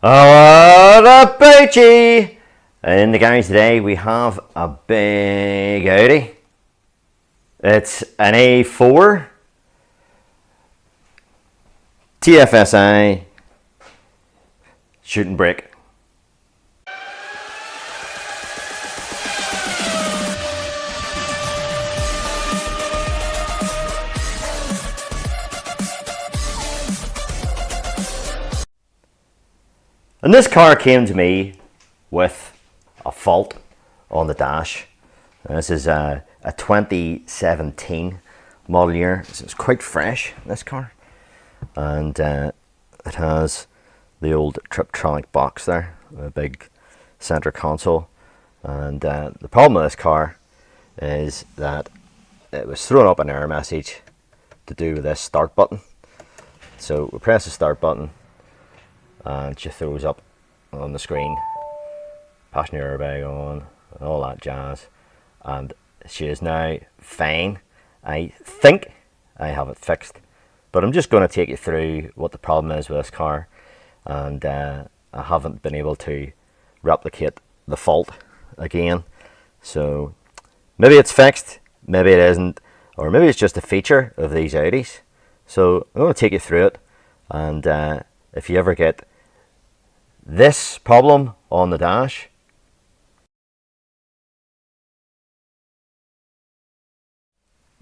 What up, Boochy? In the garage today we have a big Audi. It's an A4 TFSI shooting brake. And this car came to me with a fault on the dash. This is a 2017 model year. So it's quite fresh, this car. And it has the old Triptronic box there, a big center console. And the problem with this car is that it was throwing up an error message to do with this start button. So we press the start button and she throws up on the screen passenger airbag on and all that jazz, and she is now fine. I think I have it fixed, but I'm just going to take you through what the problem is with this car, and I haven't been able to replicate the fault again, so maybe it's fixed, maybe it isn't, or maybe it's just a feature of these Audis. So I'm going to take you through it, and if you ever get this problem on the dash,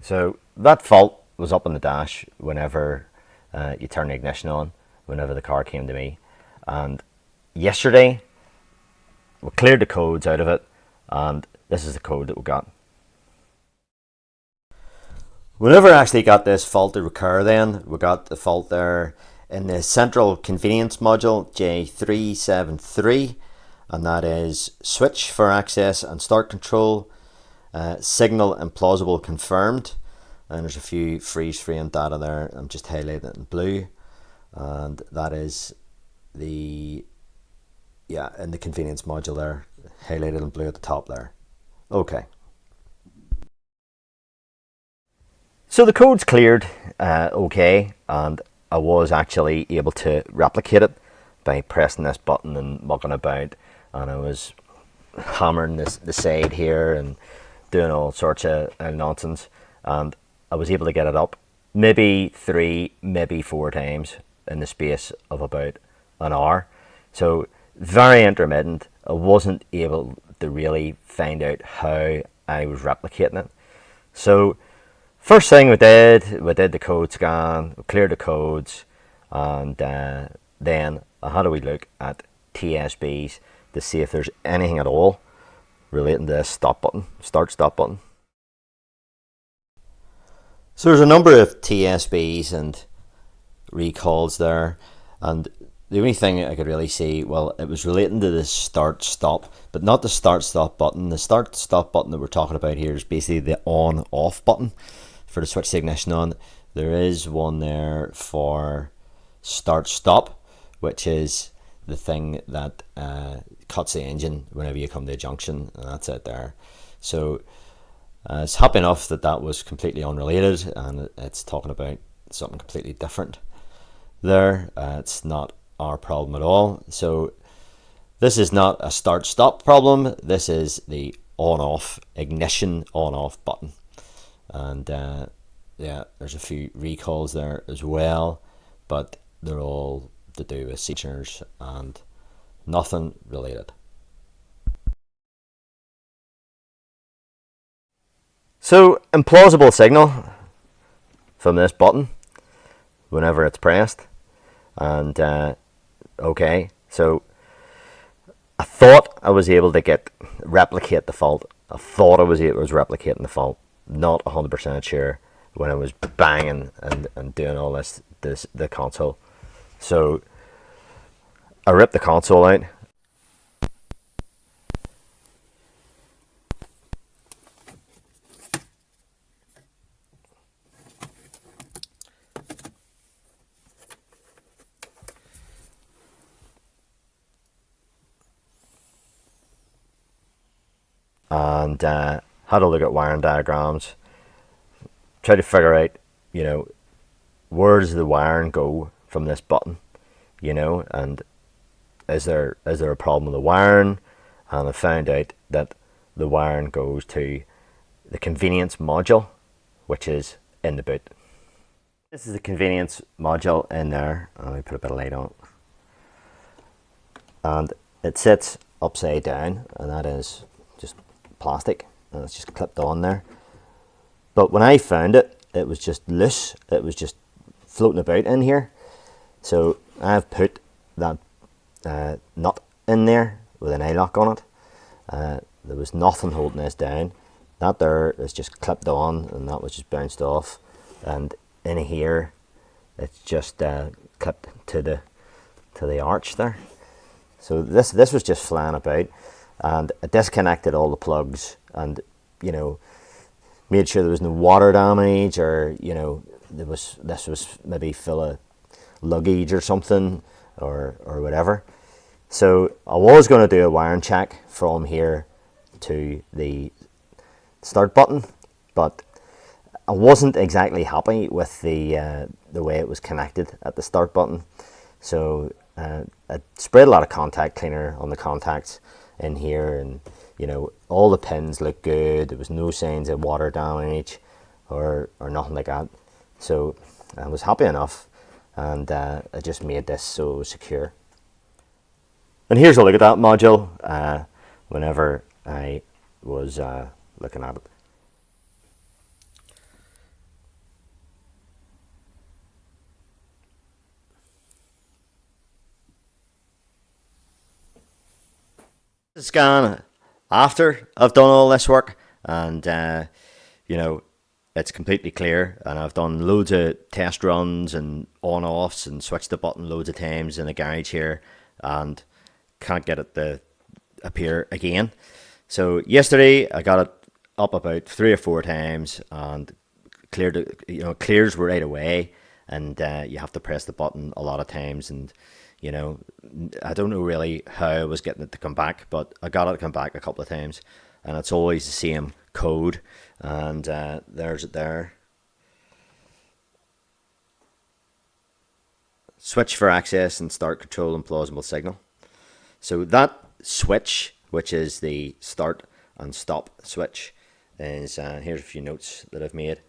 so that fault was up on the dash whenever you turn the ignition on, whenever the car came to me. And yesterday we cleared the codes out of it, and this is the code that we got. We never actually got this fault to recur then. We got the fault there in the central convenience module J373, and that is switch for access and start control, signal implausible confirmed, and there's a few freeze frame data there. I'm just highlighting it in blue, and that is the in the convenience module there, highlighted in blue at the top there. Okay, so the code's cleared okay, and I was actually able to replicate it by pressing this button and mucking about, and I was hammering the side here and doing all sorts of nonsense, and I was able to get it up maybe 3, maybe 4 times in the space of about an hour. So very intermittent. I wasn't able to really find out how I was replicating it. So first thing we did the code scan, we cleared the codes, and then I had a wee look at TSBs to see if there's anything at all relating to this stop button, start stop button. So there's a number of TSBs and recalls there, and the only thing I could really see, well, it was relating to the start stop, but not the start stop button. The start stop button that we're talking about here is basically the on off button for the switch the ignition on. There is one there for start stop, which is the thing that cuts the engine whenever you come to a junction, and that's it there. So it's happy enough that that was completely unrelated, and it's talking about something completely different there. It's not our problem at all. So this is not a start stop problem, this is the on off, ignition on off button. And yeah, there's a few recalls there as well, but they're all to do with features and nothing related. So implausible signal from this button whenever it's pressed, and okay, so I thought I was able to replicate the fault. I thought I was replicating the fault. Not 100% sure when I was banging and doing all the console. So I ripped the console out, and had a look at wiring diagrams, tried to figure out, where does the wiring go from this button, and is there a problem with the wiring? And I found out that the wiring goes to the convenience module, which is in the boot. This is the convenience module in there. Let me put a bit of light on it. And it sits upside down, and that is just plastic, and it's just clipped on there. But when I found it, it was just loose. It was just floating about in here. So I've put that nut in there with an eye lock on it. There was nothing holding this down. That there is just clipped on, and that was just bounced off. And in here, it's just clipped to the arch there. So this was just flying about, and I disconnected all the plugs, and made sure there was no water damage, or this was maybe full of luggage or something, or whatever. So I was going to do a wiring check from here to the start button, but I wasn't exactly happy with the way it was connected at the start button. So I sprayed a lot of contact cleaner on the contacts in here, and all the pins look good. There was no signs of water damage or nothing like that. So I was happy enough, and I just made this so secure. And here's a look at that module whenever I was looking at it. Scan after I've done all this work, and it's completely clear, and I've done loads of test runs and on-offs and switched the button loads of times in the garage here, and can't get it to appear again. So yesterday I got it up about 3 or 4 times and cleared it, clears right away, and you have to press the button a lot of times, and I don't know really how I was getting it to come back, but I got it to come back a couple of times, and it's always the same code, and there's it there. Switch for access and start control and plausible signal. So that switch, which is the start and stop switch, is, here's a few notes that I've made,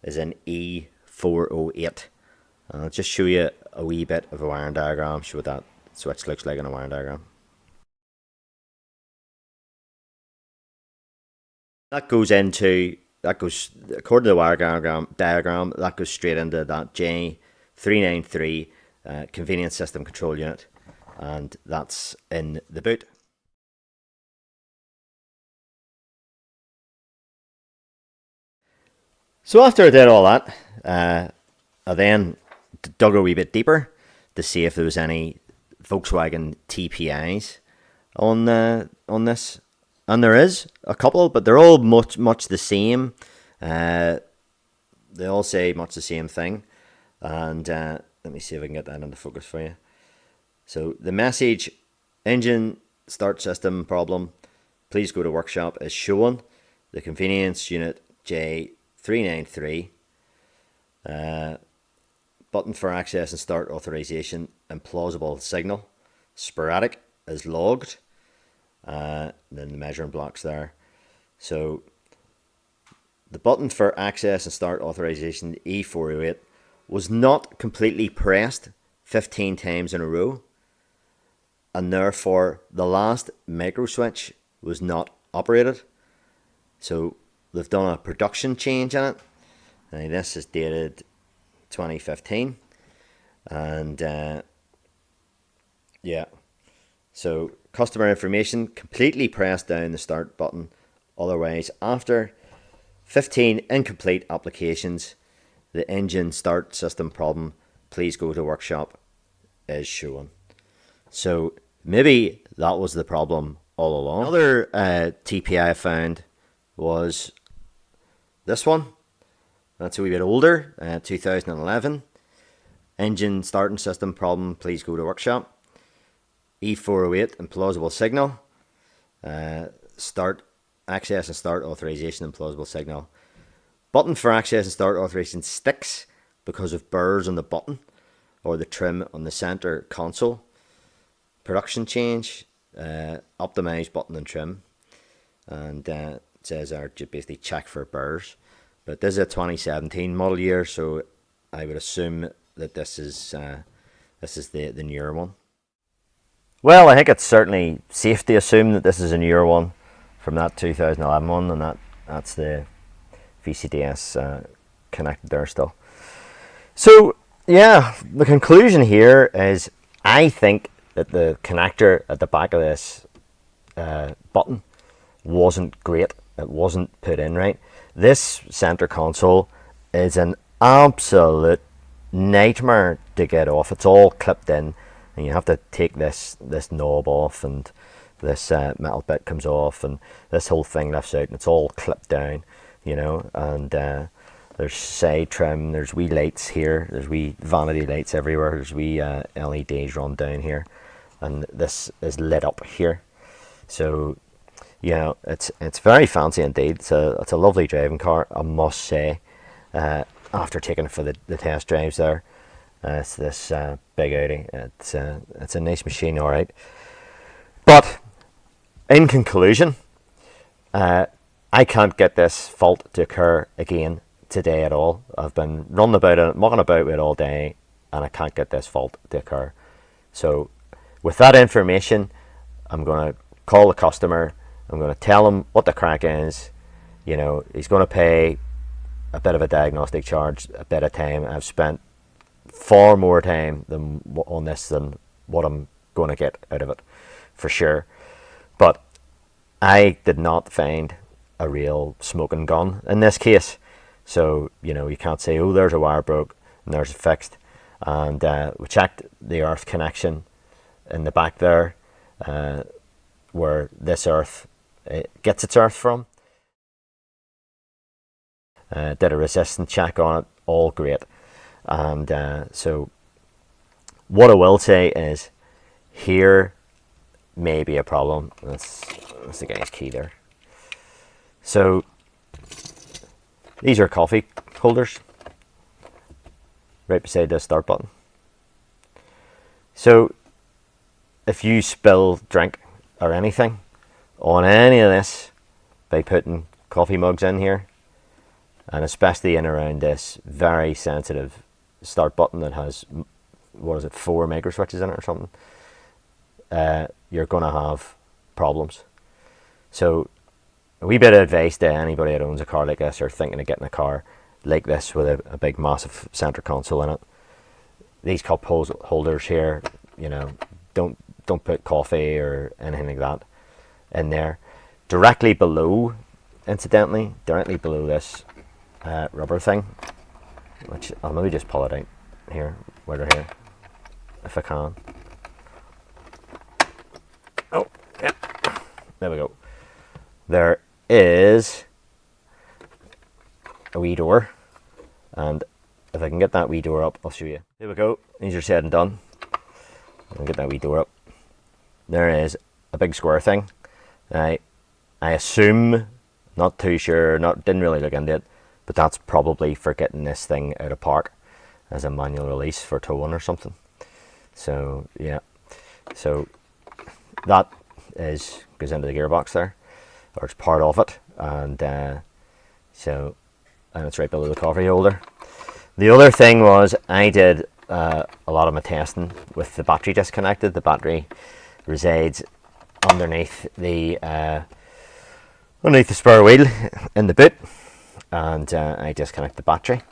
is in E408. I'll just show you a wee bit of a wiring diagram, show what that switch looks like in a wiring diagram. That goes, according to the wiring diagram, that goes straight into that J393 convenience system control unit, and that's in the boot. So after I did all that, I then dug a wee bit deeper to see if there was any Volkswagen TPIs on this, and there is a couple, but they're all much the same. They all say much the same thing, and let me see if I can get that into focus for you. So the message, engine start system problem, please go to workshop, is shown. The convenience unit J393. Button for access and start authorization and plausible signal. Sporadic is logged. Then the measuring blocks there. So the button for access and start authorization, E408, was not completely pressed 15 times in a row, and therefore the last micro switch was not operated. So they've done a production change in it. Now this is dated 2015, and yeah, so customer information, completely pressed down the start button, otherwise after 15 incomplete applications, the engine start system problem, please go to workshop, is shown. So maybe that was the problem all along. Another TPI I found was this one. That's a wee bit older, 2011. Engine starting system problem, please go to workshop. E408 and plausible signal. Start access and start authorization and plausible signal. Button for access and start authorization sticks because of burrs on the button or the trim on the center console. production change, optimized button and trim, and it says our basically check for burrs. But this is a 2017 model year, so I would assume that this is the newer one. Well, I think it's certainly safe to assume that this is a newer one from that 2011 one, and that's the VCDS connected there still. So yeah, the conclusion here is I think that the connector at the back of this button wasn't great. It wasn't put in right. This center console is an absolute nightmare to get off. It's all clipped in, and you have to take this knob off, and this metal bit comes off, and this whole thing lifts out, and it's all clipped down, you know. And there's side trim, there's wee lights here, there's wee vanity lights everywhere, there's wee LEDs run down here, and this is lit up here. So yeah, it's very fancy indeed. It's a lovely driving car, I must say. After taking it for the test drives there, it's this big Audi. It's a nice machine, all right. But in conclusion, I can't get this fault to occur again today at all. I've been running about it, mucking about with it all day, and I can't get this fault to occur. So with that information, I'm going to call the customer. I'm going to tell him what the crack is. You know, he's going to pay a bit of a diagnostic charge, a bit of time. I've spent far more time on this than what I'm going to get out of it, for sure. But I did not find a real smoking gun in this case. So, you know, you can't say, oh, there's a wire broke and there's it fixed. And we checked the earth connection in the back there, where this earth gets its earth from. Did a resistance check on it, all great. And so what I will say is here may be a problem. That's the guy's key there. So these are coffee holders right beside the start button. So if you spill drink or anything on any of this by putting coffee mugs in here, and especially in around this very sensitive start button that has, what is it, 4 micro switches in it or something, you're going to have problems. So a wee bit of advice to anybody that owns a car like this or thinking of getting a car like this with a big massive center console in it. These cup holders here, you know, don't put coffee or anything like that in there. Directly below, incidentally, directly below this rubber thing, which I'll maybe just pull it out here, while they're here, if I can. Oh, yeah, there we go. There is a wee door, and if I can get that wee door up, I'll show you. There we go, easier said than done. I'll get that wee door up. There is a big square thing. I assume, not too sure, didn't really look into it, but that's probably for getting this thing out of park as a manual release for towing or something. So yeah, so that goes into the gearbox there, or it's part of it, and it's right below the coffee holder. The other thing was I did a lot of my testing with the battery disconnected. The battery resides underneath the spare wheel in the boot, and I disconnect the battery,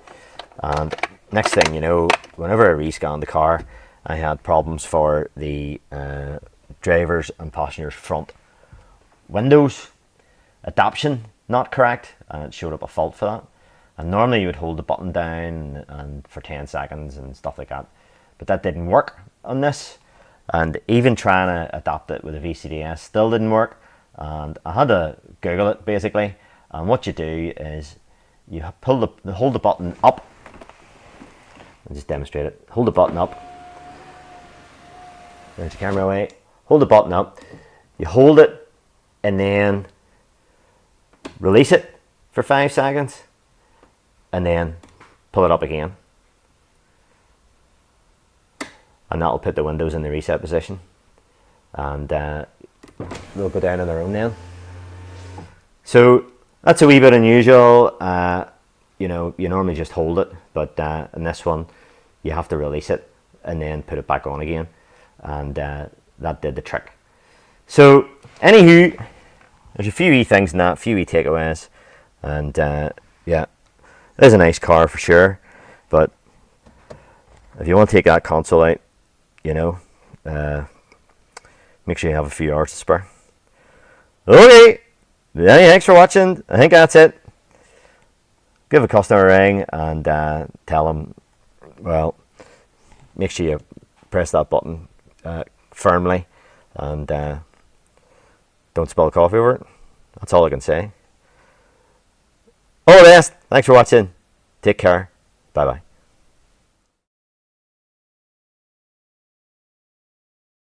and next thing you know, whenever I rescanned the car, I had problems for the drivers and passengers front windows adaptation not correct, and it showed up a fault for that. And normally you would hold the button down and for 10 seconds and stuff like that, but that didn't work on this. And even trying to adapt it with a VCDS still didn't work, and I had to Google it basically. And what you do is you hold the button up. I'll just demonstrate it. Hold the button up. There's the camera away. Hold the button up. You hold it and then release it for 5 seconds, and then pull it up again. And that'll put the windows in the reset position. and they'll go down on their own then. So that's a wee bit unusual. You know, you normally just hold it, but in this one, you have to release it and then put it back on again, and that did the trick. So, anywho, there's a few wee things in that, a few wee takeaways, and yeah, it is a nice car for sure, but if you want to take that console out, you know, make sure you have a few hours to spare. Okay, thanks for watching. I think that's it. Give a customer a ring and tell them, well, make sure you press that button firmly and don't spill coffee over it. That's all I can say. All the best. Thanks for watching. Take care. Bye bye.